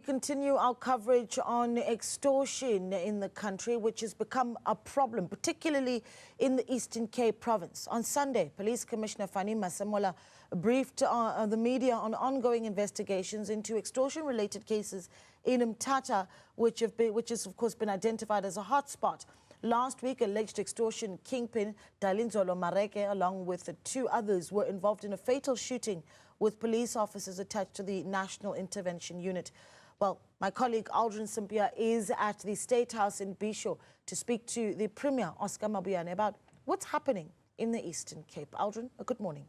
continue our coverage on extortion in the country, which has become a problem, particularly in the Eastern Cape province. On Sunday, Police Commissioner Fani Masemola briefed the media on ongoing investigations into extortion-related cases in Mthatha, which has, of course, been identified as a hotspot. Last week, alleged extortion kingpin Dalinzolo Mareke, along with two others, were involved in a fatal shooting with police officers attached to the National Intervention Unit. Well, my colleague Aldrin Simpia is at the State House in Bisho to speak to the Premier, Oscar Mabuyane, about what's happening in the Eastern Cape. Aldrin, good morning.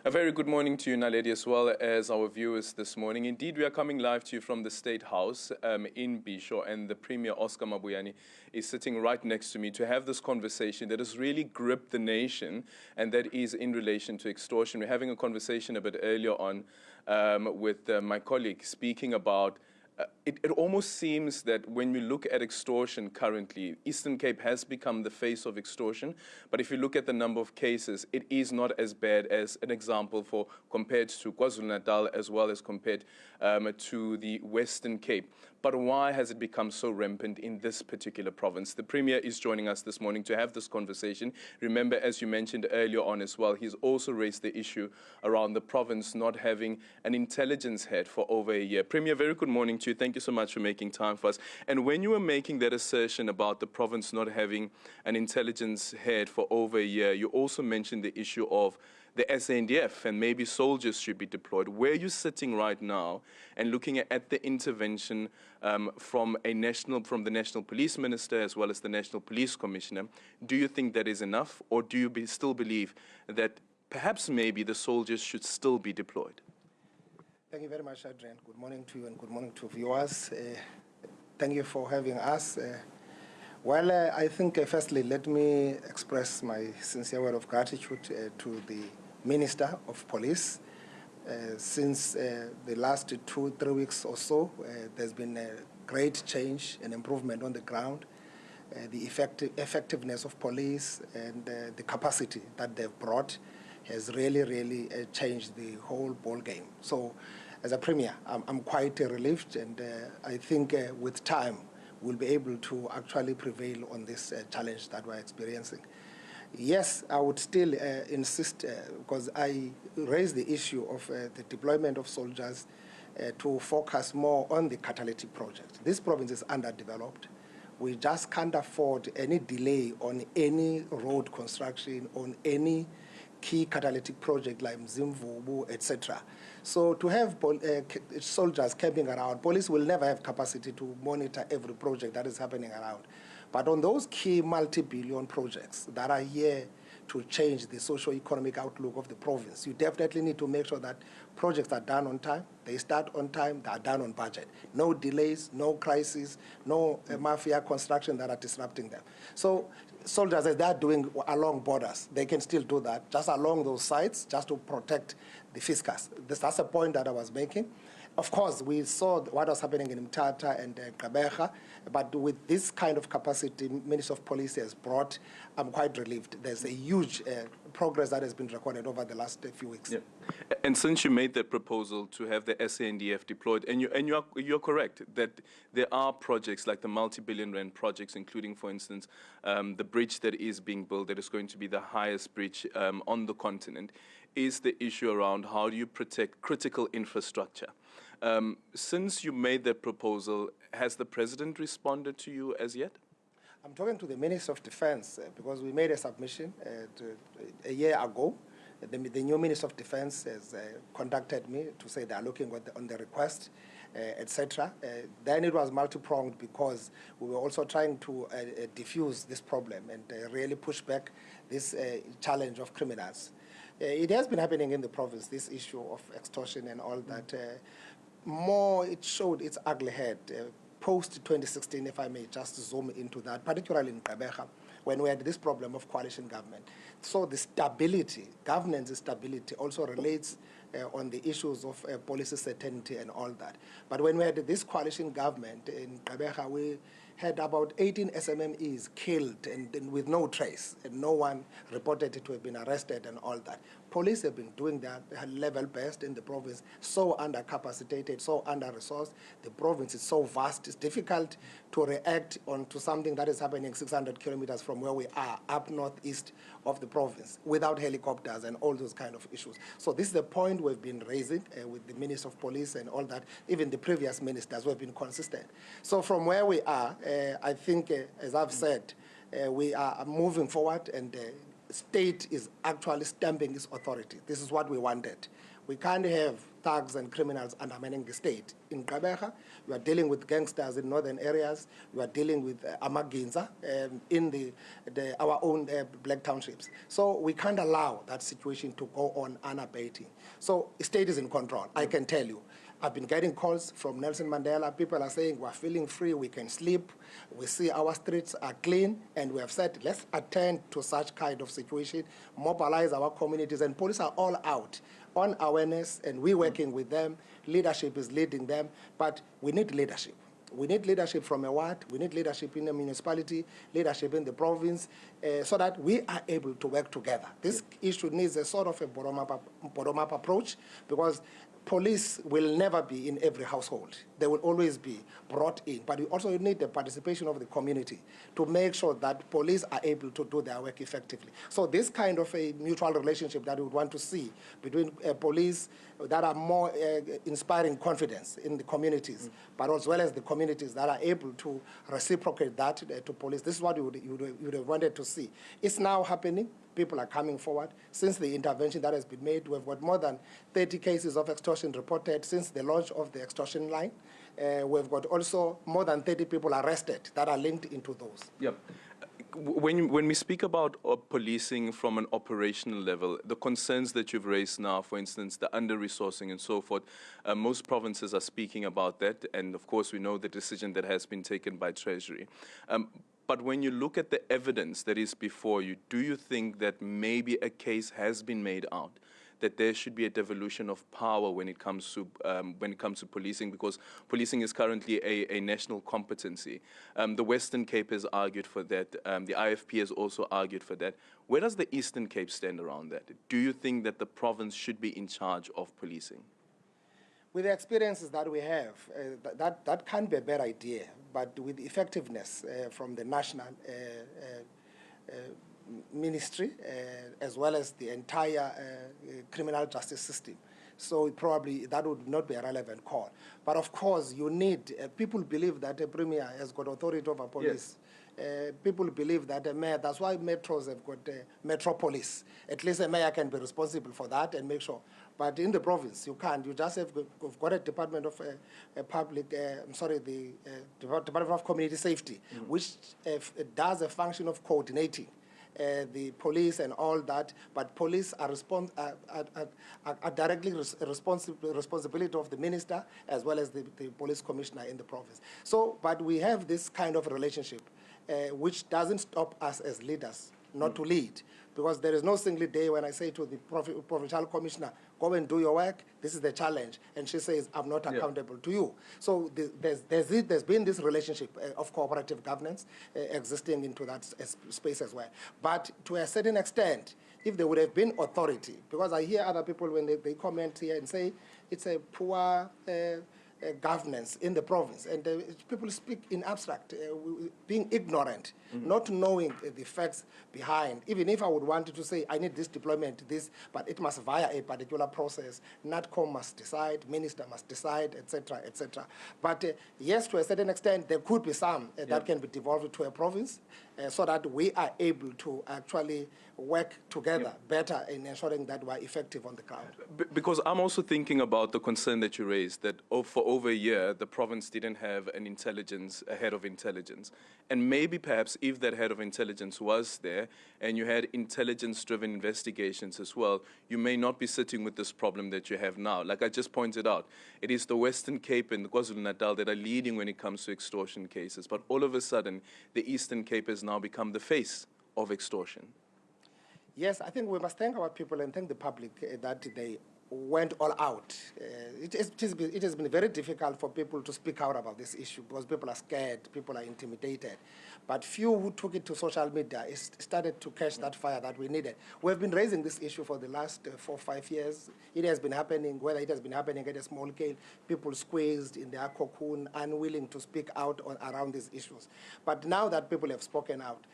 A very good morning to you, Naledi, as well as our viewers this morning. Indeed, we are coming live to you from the State House in Bisho, and the Premier, Oscar Mabuyane, is sitting right next to me to have this conversation that has really gripped the nation, and that is in relation to extortion. We're having a conversation a bit earlier on with my colleague speaking about it almost seems that when we look at extortion currently, Eastern Cape has become the face of extortion. But if you look at the number of cases, it is not as bad as an example compared to KwaZulu-Natal as well as compared to the Western Cape. But why has it become so rampant in this particular province? The Premier is joining us this morning to have this conversation. Remember, as you mentioned earlier on as well, he's also raised the issue around the province not having an intelligence head for over a year. Premier, very good morning to you. Thank you so much for making time for us. And when you were making that assertion about the province not having an intelligence head for over a year, you also mentioned the issue of the SANDF and maybe soldiers should be deployed. Where are you sitting right now and looking at the intervention from the National Police Minister as well as the National Police Commissioner? Do you think that is enough, or do you still believe that perhaps maybe the soldiers should still be deployed? Thank you very much, Adrian. Good morning to you and good morning to viewers. Thank you for having us. I think firstly, let me express my sincere word of gratitude to the Minister of Police. Since the last 2-3 weeks or so, there's been a great change and improvement on the ground. The effectiveness of police and the capacity that they've brought has really changed the whole ball game. So, as a Premier, I'm quite relieved, and I think with time we'll be able to actually prevail on this challenge that we're experiencing. Yes, I would still insist, because I raised the issue of the deployment of soldiers to focus more on the catalytic project. This province is underdeveloped. We just can't afford any delay on any road construction, on any key catalytic project like Mzimvubu, etc. So to have soldiers camping around, police will never have capacity to monitor every project that is happening around. But on those key multi-billion projects that are here to change the socio-economic outlook of the province, you definitely need to make sure that projects are done on time, they start on time, they are done on budget. No delays, no crises, no mafia construction that are disrupting them. So soldiers, as they are doing along borders, they can still do that, just along those sites, just to protect the fiscus. That's a point that I was making. Of course, we saw what was happening in Mthatha and Gqeberha, but with this kind of capacity Minister of Police has brought, I'm quite relieved. There's a huge progress that has been recorded over the last few weeks. Yeah. And since you made that proposal to have the SANDF deployed, and you're correct that there are projects like the multi-billion rand projects, including, for instance, the bridge that is being built, that is going to be the highest bridge on the continent, is the issue around how do you protect critical infrastructure. Since you made that proposal, has the President responded to you as yet? I'm talking to the Minister of Defense because we made a submission a year ago. The new Minister of Defense has contacted me to say they are looking on the request, etc. Then it was multi-pronged because we were also trying to diffuse this problem and really push back this challenge of criminals. It has been happening in the province, this issue of extortion and all that. It showed its ugly head post-2016, if I may just zoom into that, particularly in Gqeberha, when we had this problem of coalition government. So the stability, governance stability, also relates on the issues of policy certainty and all that. But when we had this coalition government in Gqeberha, we had about 18 SMMEs killed and with no trace, and no one reported it to have been arrested and all that. Police have been doing their level best in the province, so under-capacitated, so under-resourced. The province is so vast, it's difficult to react onto something that is happening 600 kilometers from where we are, up northeast of the province, without helicopters and all those kind of issues. So this is the point we've been raising with the Minister of Police and all that. Even the previous ministers who have been consistent. So from where we are, I think, as I've said, we are moving forward, and the state is actually stamping its authority. This is what we wanted. We can't have thugs and criminals undermining the state. In Gqeberha, we are dealing with gangsters in northern areas. We are dealing with Amaginza in our own black townships. So we can't allow that situation to go on unabating. So the state is in control, I can tell you. I've been getting calls from Nelson Mandela. People are saying we're feeling free, we can sleep, we see our streets are clean, and we have said let's attend to such kind of situation, mobilize our communities, and police are all out on awareness, and we're working with them. Leadership is leading them, but we need leadership. We need leadership from a ward, we need leadership in the municipality, leadership in the province, so that we are able to work together. This issue needs a sort of a bottom-up approach, because police will never be in every household. They will always be brought in. But we also need the participation of the community to make sure that police are able to do their work effectively. So this kind of a mutual relationship that we would want to see between police that are more inspiring confidence in the communities, but as well as the communities that are able to reciprocate that to police. This is what you would have wanted to see. It's now happening. People are coming forward. Since the intervention that has been made, we've got more than 30 cases of extortion reported since the launch of the extortion line. We've got also more than 30 people arrested that are linked into those. Yep. When we speak about policing from an operational level, the concerns that you've raised now, for instance, the under-resourcing and so forth, most provinces are speaking about that, and of course we know the decision that has been taken by Treasury. But when you look at the evidence that is before you, do you think that maybe a case has been made out that there should be a devolution of power when it comes to policing, because policing is currently a national competency? The Western Cape has argued for that. The IFP has also argued for that. Where does the Eastern Cape stand around that? Do you think that the province should be in charge of policing? With the experiences that we have, that can be a bad idea, but with effectiveness from the national ministry, as well as the entire criminal justice system. So probably that would not be a relevant call. But of course, you need, people believe that a premier has got authority over police. Yes. People believe that a mayor, that's why metros have got metro police. At least a mayor can be responsible for that and make sure. But in the province, you can't. You just have got a Department of the Department of Community Safety, which does a function of coordinating the police and all that, but police are directly responsibility of the minister as well as the police commissioner in the province. So, but we have this kind of relationship which doesn't stop us as leaders not to lead, because there is no single day when I say to the provincial commissioner, go and do your work, this is the challenge, and she says, I'm not accountable to you. So there's been this relationship of cooperative governance existing into that space as well. But to a certain extent, if there would have been authority, because I hear other people when they comment here and say it's a poor governance in the province, and people speak in abstract, being ignorant, not knowing the facts behind. Even if I would want to say, I need this deployment, this, but it must via a particular process. NATCOM must decide, minister must decide, etc., etc. But yes, to a certain extent, there could be some that can be devolved to a province, so that we are able to actually work together better in ensuring that we're effective on the ground. Because I'm also thinking about the concern that you raised, that for over a year, the province didn't have a head of intelligence. And maybe perhaps if that head of intelligence was there and you had intelligence-driven investigations as well, you may not be sitting with this problem that you have now. Like I just pointed out, it is the Western Cape and the KwaZulu-Natal that are leading when it comes to extortion cases. But all of a sudden, the Eastern Cape has now become the face of extortion. Yes, I think we must thank our people and thank the public that they went all out. It has been very difficult for people to speak out about this issue because people are scared, people are intimidated. But few who took it to social media started to catch that fire that we needed. We've been raising this issue for the last 4 or 5 years. It has been happening, whether it has been happening at a small scale, people squeezed in their cocoon, unwilling to speak out around these issues. But now that people have spoken out,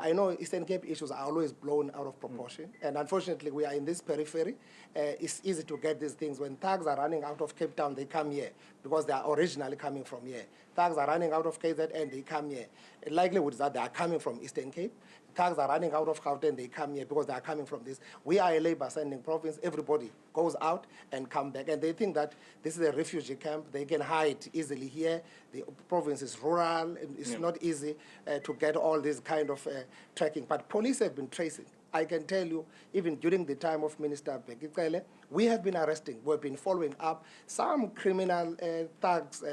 I know Eastern Cape issues are always blown out of proportion. And unfortunately, we are in this periphery. It's easy to get these things. When thugs are running out of Cape Town, they come here because they are originally coming from here. Thugs are running out of KZN, they come here. The likelihood is that they are coming from Eastern Cape. Thugs are running out of Gauteng, they come here because they are coming from this. We are a labor-sending province. Everybody goes out and come back. And they think that this is a refugee camp. They can hide easily here. The province is rural. It's not easy to get all this kind of tracking. But police have been tracing. I can tell you, even during the time of Minister Bekele, we have been arresting. We've been following up some criminal thugs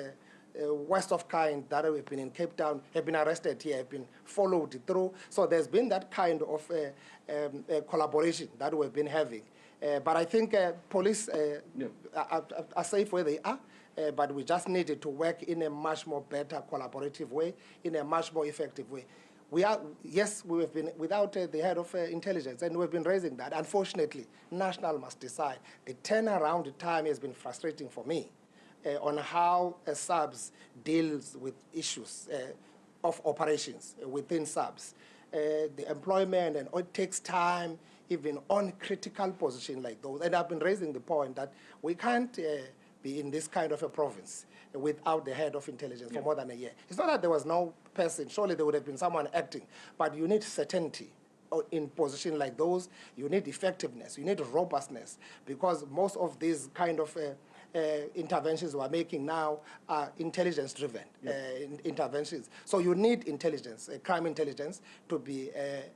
west of kind that have been in Cape Town, have been arrested here, have been followed through. So there's been that kind of collaboration that we've been having. But I think police are safe where they are, but we just needed to work in a much more better collaborative way, in a much more effective way. We have been without the head of intelligence, and we've been raising that. Unfortunately, National must decide. The turnaround time has been frustrating for me on how SABS deals with issues of operations within SABS. The employment, and it takes time, even on critical positions like those. And I've been raising the point that we can't be in this kind of a province without the head of intelligence for more than a year. It's not that there was no person. Surely there would have been someone acting. But you need certainty in positions like those. You need effectiveness. You need robustness. Because most of these kind of interventions we're making now are intelligence-driven interventions. So you need intelligence, crime intelligence, to be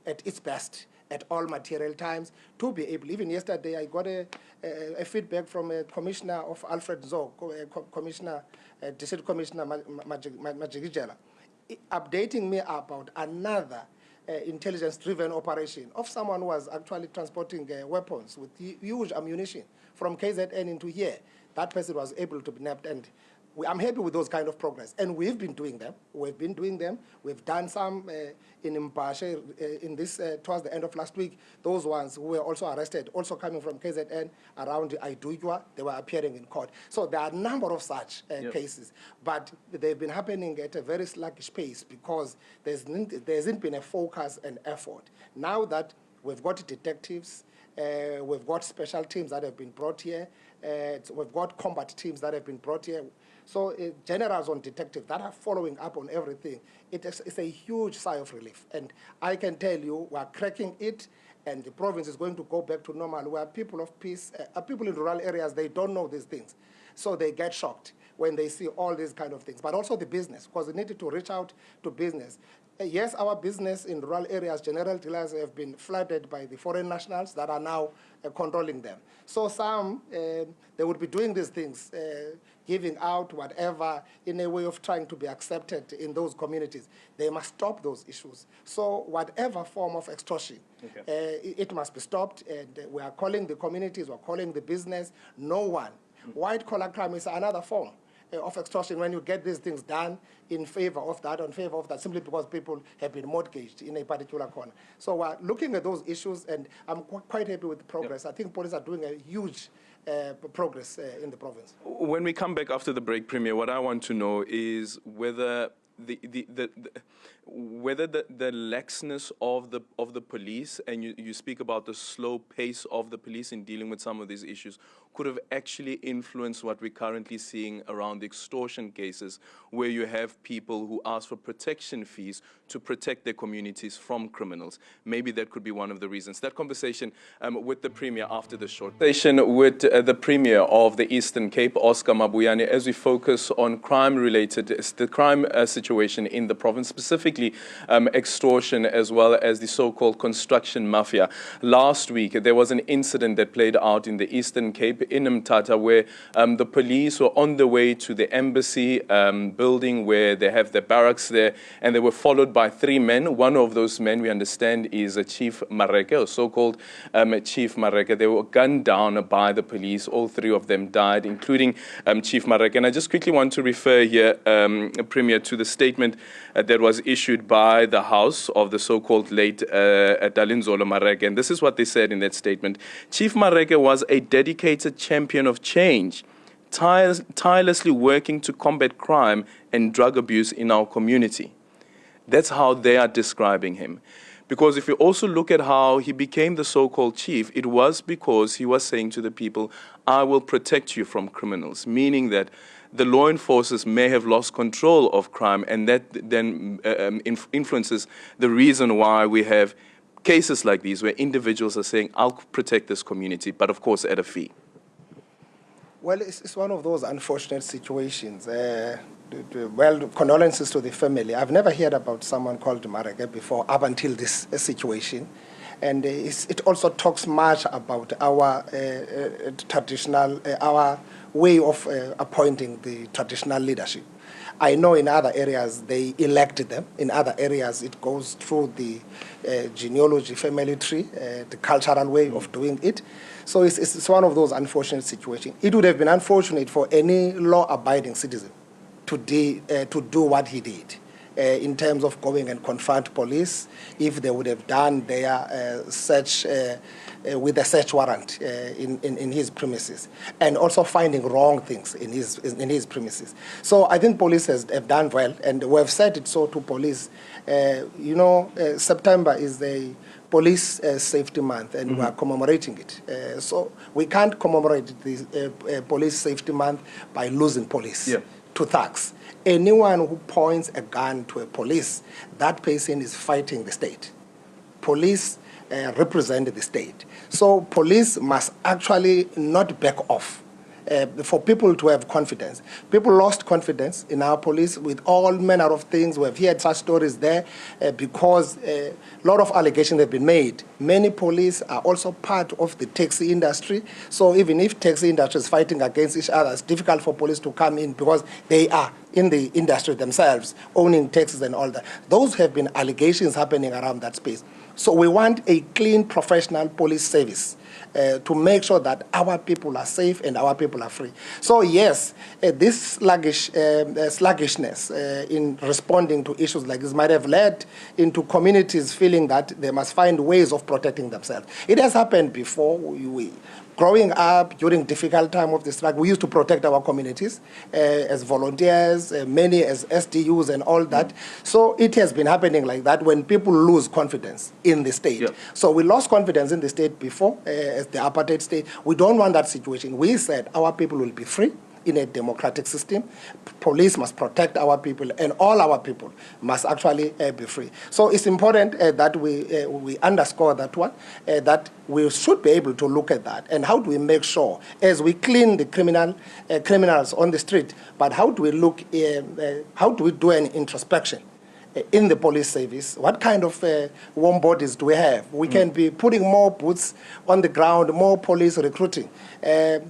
at its best at all material times, to be able. Even yesterday, I got a feedback from a commissioner of Alfred Zog, District Commissioner Majigijela, updating me about another intelligence-driven operation of someone who was actually transporting weapons with huge ammunition from KZN into here. That person was able to be nabbed, and I'm happy with those kind of progress. And we've been doing them. We've done some in Mpashe in this towards the end of last week. Those ones who were also arrested, also coming from KZN around Aidujwa, they were appearing in court. So there are a number of such cases, but they've been happening at a very sluggish pace because there hasn't been a focus and effort. Now that we've got detectives, we've got special teams that have been brought here, we've got combat teams that have been brought here. So generals on detectives that are following up on everything, it's a huge sigh of relief. And I can tell you, we're cracking it, and the province is going to go back to normal, where people of peace, people in rural areas, they don't know these things. So they get shocked when they see all these kind of things. But also the business, because they needed to reach out to business. Yes, our business in rural areas, general dealers, have been flooded by the foreign nationals that are now controlling them. So some, they would be doing these things, giving out whatever in a way of trying to be accepted in those communities. They must stop those issues. So whatever form of extortion, it must be stopped. And we are calling the communities, we're calling the business, no one. White-collar crime is another form of extortion when you get these things done in favor of that, simply because people have been mortgaged in a particular corner. So we're looking at those issues, and I'm quite happy with the progress. I think police are doing a huge progress in the province. When we come back after the break, Premier, what I want to know is whether whether the laxness of the police, and you speak about the slow pace of the police in dealing with some of these issues, could have actually influenced what we're currently seeing around the extortion cases, where you have people who ask for protection fees to protect their communities from criminals. Maybe that could be one of the reasons. That conversation with the Premier after the short session with the Premier of the Eastern Cape, Oscar Mabuyane, as we focus on crime-related, the crime situation in the province, specifically specifically extortion as well as the so-called construction mafia. Last week, there was an incident that played out in the Eastern Cape, in Mthatha, where the police were on the way to the embassy building where they have their barracks there, and they were followed by 3 men. One of those men, we understand, is Chief Mareke, or so-called Chief Mareke. They were gunned down by the police. All 3 of them died, including Chief Mareke. And I just quickly want to refer here, Premier, to the statement that was issued by the house of the so-called late Dalinzolo Mareke. And this is what they said in that statement. Chief Mareke was a dedicated champion of change, tirelessly working to combat crime and drug abuse in our community. That's how they are describing him. Because if you also look at how he became the so-called chief, it was because he was saying to the people, I will protect you from criminals, meaning that the law enforcers may have lost control of crime, and that then influences the reason why we have cases like these where individuals are saying, I'll protect this community, but of course at a fee. Well, it's one of those unfortunate situations. Well, condolences to the family. I've never heard about someone called Mareke before, up until this situation. And it also talks much about our traditional, our way of appointing the traditional leadership. I know in other areas they elected them. In other areas it goes through the genealogy, family tree, the cultural way of doing it. So it's one of those unfortunate situations. It would have been unfortunate for any law-abiding citizen to do what he did in terms of going and confront police if they would have done their search with a search warrant in his premises, and also finding wrong things in his premises. So I think police have done well, and we have said it so to police. September is the Police Safety Month, and we are commemorating it. So we can't commemorate the Police Safety Month by losing police to thugs. Anyone who points a gun to a police, that person is fighting the state. Police represent the state. So police must actually not back off. For people to have confidence. People lost confidence in our police with all manner of things. We have heard such stories there because a lot of allegations have been made. Many police are also part of the taxi industry. So even if taxi industry is fighting against each other, it's difficult for police to come in because they are in the industry themselves, owning taxis and all that. Those have been allegations happening around that space. So we want a clean, professional police service to make sure that our people are safe and our people are free. So yes, this sluggishness in responding to issues like this might have led into communities feeling that they must find ways of protecting themselves. It has happened before. Growing up during difficult time of the struggle, we used to protect our communities as volunteers, many as SDUs and all that. So it has been happening like that when people lose confidence in the state. So we lost confidence in the state before, as the apartheid state. We don't want that situation. We said our people will be free in a democratic system. Police must protect our people, and all our people must actually be free. So it's important that we underscore that one, that we should be able to look at that. And how do we make sure, as we clean the criminals on the street, but how do we look, how do we do an introspection in the police service? What kind of warm bodies do we have? We can be putting more boots on the ground, more police recruiting.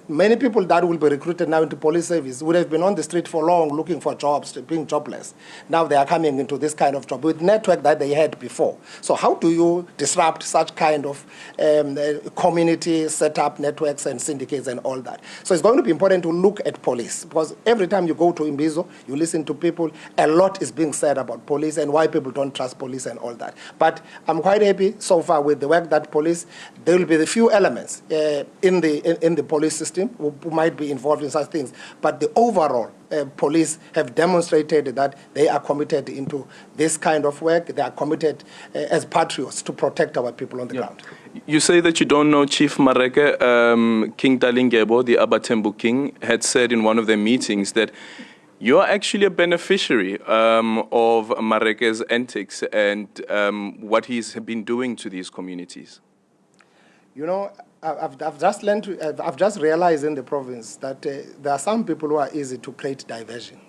Many people that will be recruited now into police service would have been on the street for long looking for jobs, being jobless. Now they are coming into this kind of job with network that they had before. So how do you disrupt such kind of community setup networks and syndicates and all that? So it's going to be important to look at police, because every time you go to Imbizo, you listen to people, a lot is being said about police and why people don't trust police and all that. But I'm quite happy so far with the work that police, there will be the few elements in the police system who might be involved in such things. But the overall police have demonstrated that they are committed into this kind of work. They are committed as patriots to protect our people on the ground. You say that you don't know Chief Mareke. King Dalingebo, the Abatembu king, had said in one of their meetings that you're actually a beneficiary of Mareke's antics and what he's been doing to these communities. You know, I've just learned, I've just realized in the province that there are some people who are easy to create diversion.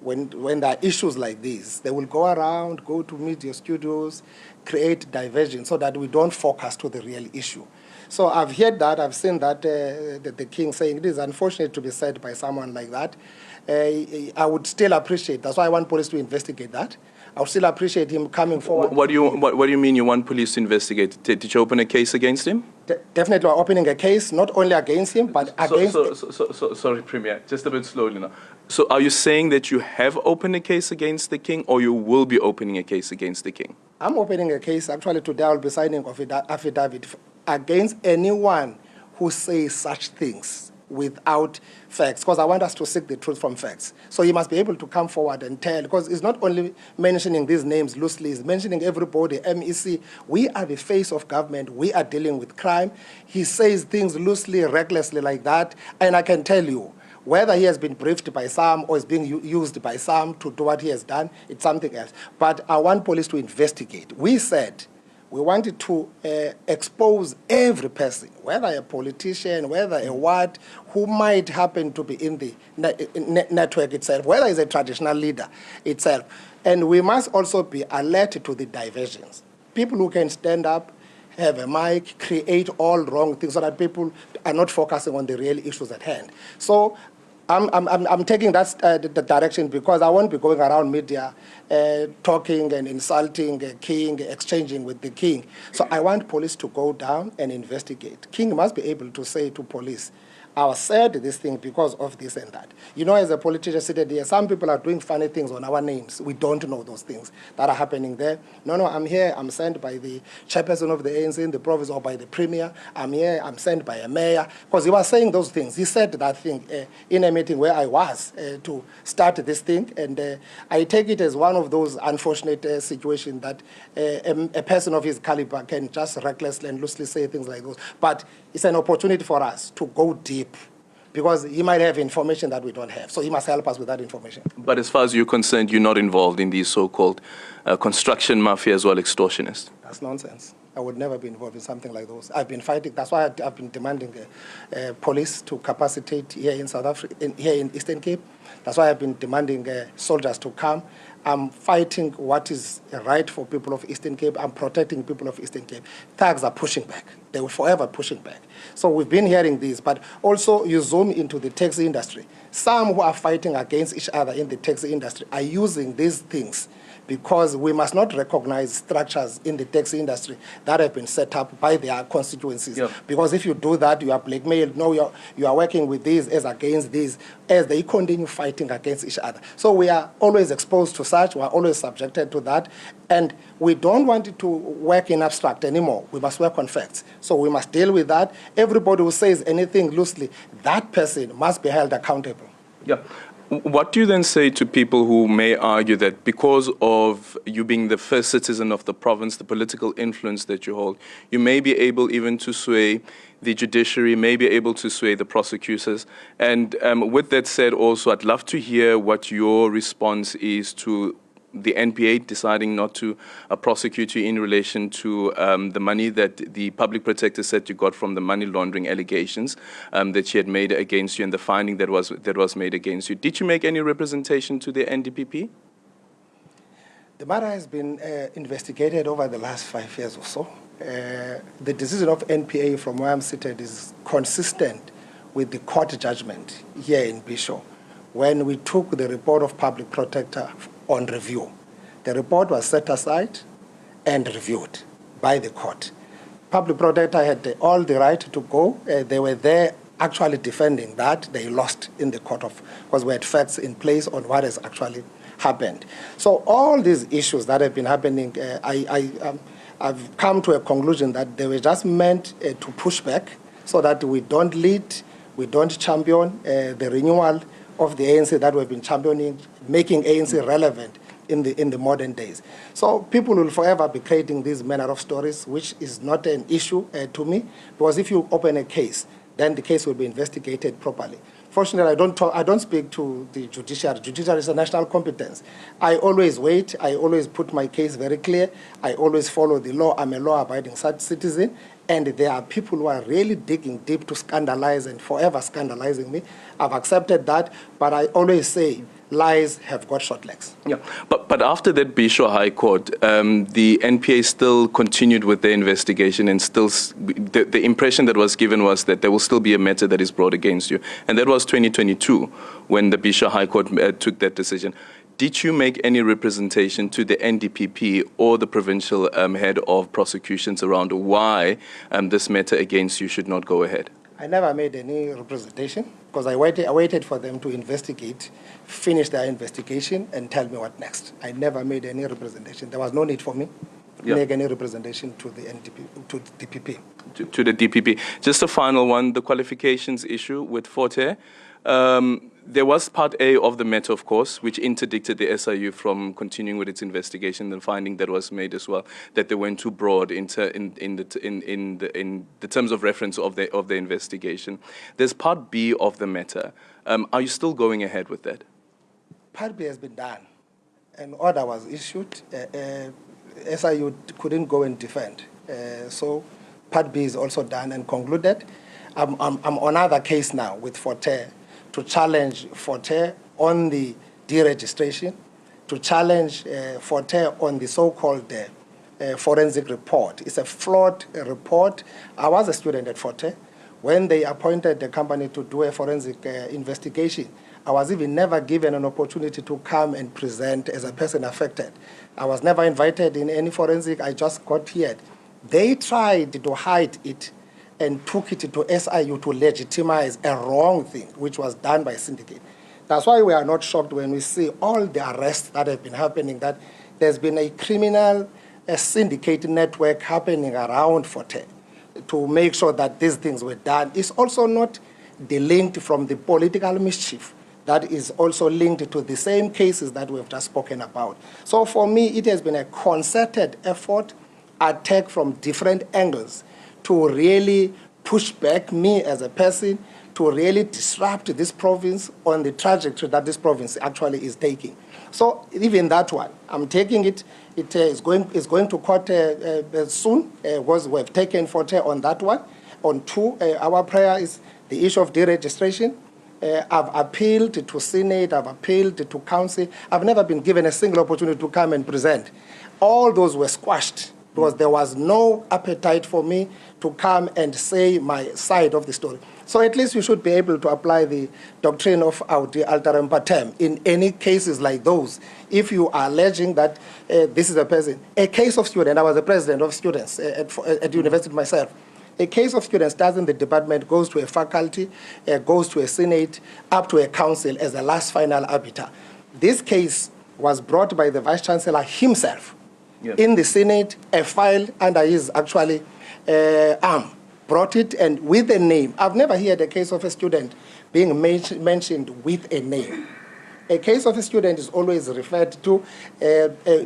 when there are issues like this, they will go around, go to media studios, create diversion so that we don't focus to the real issue. So I've heard that, I've seen that, the king saying it is unfortunate to be said by someone like that. I would still appreciate, that's why I want police to investigate that. I would still appreciate him coming forward. What do you mean you want police to investigate? Did you open a case against him? Definitely we're opening a case, not only against him, but against... Sorry, Premier, just a bit slowly now. So are you saying that you have opened a case against the king, or you will be opening a case against the king? I'm opening a case. Actually, today I'll be signing of affidavit against anyone who says such things without facts, because I want us to seek the truth from facts. So he must be able to come forward and tell, because it's not only mentioning these names loosely, it's mentioning everybody, MEC. We are the face of government. We are dealing with crime. He says things loosely, recklessly like that, and I can tell you, whether he has been briefed by some or is being used by some to do what he has done, it's something else. But I want police to investigate. We said we wanted to expose every person, whether a politician, whether a what, who might happen to be in the network itself, whether it's a traditional leader itself. And we must also be alerted to the diversions. People who can stand up, have a mic, create all wrong things so that people are not focusing on the real issues at hand. So I'm taking that the direction because I won't be going around media talking and insulting the king, exchanging with the king. So I want police to go down and investigate. King must be able to say to police, I said this thing because of this and that. You know, as a politician sitting here, some people are doing funny things on our names. We don't know those things that are happening there. No, I'm here. I'm sent by the chairperson of the ANC in the province or by the premier. I'm here. I'm sent by a mayor. Because he was saying those things. He said that thing in a meeting where I was to start this thing. And I take it as one of those unfortunate situations that a person of his caliber can just recklessly and loosely say things like those. But it's an opportunity for us to go deep because he might have information that we don't have. So he must help us with that information. But as far as you're concerned, you're not involved in these so-called construction mafia as well, extortionists? That's nonsense. I would never be involved in something like those. I've been fighting. That's why I've been demanding police to capacitate here in South Africa, here in Eastern Cape. That's why I've been demanding soldiers to come. I'm fighting what is right for people of Eastern Cape. I'm protecting people of Eastern Cape. Thugs are pushing back. They will forever pushing back. So we've been hearing this, but also you zoom into the taxi industry. Some who are fighting against each other in the taxi industry are using these things because we must not recognize structures in the taxi industry that have been set up by their constituencies. Yep. Because if you do that, you are blackmailed. No, you are working with these as against these, as they continue fighting against each other. So we are always exposed to such, we are always subjected to that, and we don't want it to work in abstract anymore. We must work on facts. So we must deal with that. Everybody who says anything loosely, that person must be held accountable. Yeah. What do you then say to people who may argue that because of you being the first citizen of the province, the political influence that you hold, you may be able even to sway the judiciary, may be able to sway the prosecutors? And with that said also, I'd love to hear what your response is to the NPA deciding not to prosecute you in relation to the money that the public protector said you got from the money laundering allegations that she had made against you and the finding that was made against you. Did you make any representation to the NDPP? The matter has been investigated over the last 5 years or so. The decision of NPA from where I'm seated is consistent with the court judgment here in Bisho when we took the report of public protector on review. The report was set aside and reviewed by the court. Public protector had all the right to go. They were there actually defending that. They lost in the court because we had facts in place on what has actually happened. So all these issues that have been happening, I've come to a conclusion that they were just meant to push back so that we don't lead, we don't champion the renewal of the ANC that we've been championing, making ANC relevant in the modern days. So people will forever be creating these manner of stories, which is not an issue to me, because if you open a case, then the case will be investigated properly. Fortunately, I don't speak to the judiciary. Judiciary is a national competence. I always wait. I always put my case very clear. I always follow the law. I'm a law-abiding citizen. And there are people who are really digging deep to scandalize and forever scandalizing me. I've accepted that, but I always say lies have got short legs. Yeah, but after that Bisho High Court, the NPA still continued with their investigation, and still the impression that was given was that there will still be a matter that is brought against you. And that was 2022 when the Bisho High Court took that decision. Did you make any representation to the NDPP or the provincial head of prosecutions around why this matter against you should not go ahead? I never made any representation because I waited for them to investigate, finish their investigation, and tell me what next. I never made any representation. There was no need for me to make any representation to the NDP, to the DPP. To the DPP. Just a final one, the qualifications issue with Forte. There was part A of the matter, of course, which interdicted the SIU from continuing with its investigation. The finding that was made as well, that they went too broad in the terms of reference of the investigation. There's part B of the matter. Are you still going ahead with that? Part B has been done. An order was issued. SIU couldn't go and defend. So part B is also done and concluded. I'm on another case now with Forte, to challenge Forte on the deregistration, to challenge Forte on the so-called forensic report. It's a flawed report. I was a student at Forte. When they appointed the company to do a forensic investigation, I was even never given an opportunity to come and present as a person affected. I was never invited in any forensic. I just got here. They tried to hide it and took it to SIU to legitimize a wrong thing, which was done by syndicate. That's why we are not shocked when we see all the arrests that have been happening, that there's been a criminal syndicate network happening around Forte to make sure that these things were done. It's also not delinked from the political mischief that is also linked to the same cases that we've just spoken about. So for me, it has been a concerted effort, attack from different angles, to really push back me as a person, to really disrupt this province on the trajectory that this province actually is taking. So even that one, I'm taking it. It is going to court soon. Was we've taken Forte on that one. On two, our prayer is the issue of deregistration. I've appealed to Senate. I've appealed to Council. I've never been given a single opportunity to come and present. All those were squashed because there was no appetite for me to come and say my side of the story. So at least you should be able to apply the doctrine of audi alteram partem in any cases like those. If you are alleging that this is a person, a case of student, I was the president of students at university myself. A case of student starts in the department, goes to a faculty, goes to a senate, up to a council as a last final arbiter. This case was brought by the vice chancellor himself. Yes. In the Senate, a file under his actually arm brought it, and with a name. I've never heard a case of a student being mentioned with a name. A case of a student is always referred to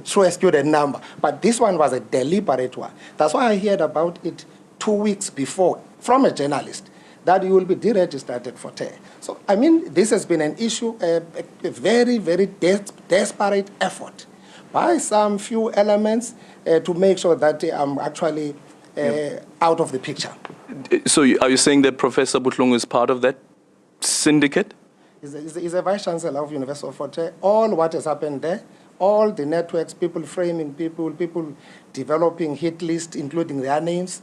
through a student number, but this one was a deliberate one. That's why I heard about it 2 weeks before from a journalist, that you will be deregistered at Forte. So, I mean, this has been an issue, a very, very desperate effort by some few elements to make sure that I'm actually out of the picture. So are you saying that Professor Butlung is part of that syndicate? He's a vice-chancellor of University of Forte. All what has happened there, all the networks, people framing people developing hit lists, including their names,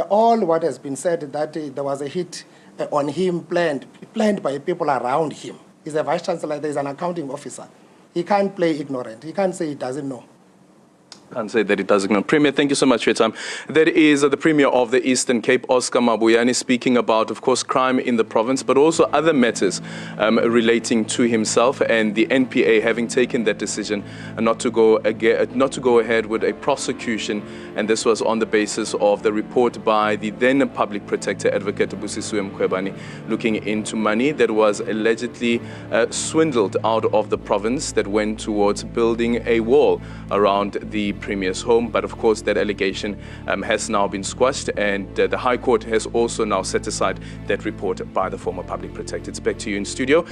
all what has been said that there was a hit on him planned by people around him. He's a vice-chancellor, there's an accounting officer. He can't play ignorant. He can't say he doesn't know. Can't say that it doesn't know. Premier, thank you so much for your time. That is the Premier of the Eastern Cape, Oscar Mabuyane, speaking about, of course, crime in the province, but also other matters relating to himself and the NPA having taken that decision not to go ahead with a prosecution. And this was on the basis of the report by the then Public Protector Advocate Busisiwe Mkhwebane looking into money that was allegedly swindled out of the province that went towards building a wall around the Premier's home. But of course that allegation has now been squashed, and the High Court has also now set aside that report by the former Public Protector. It's back to you in studio.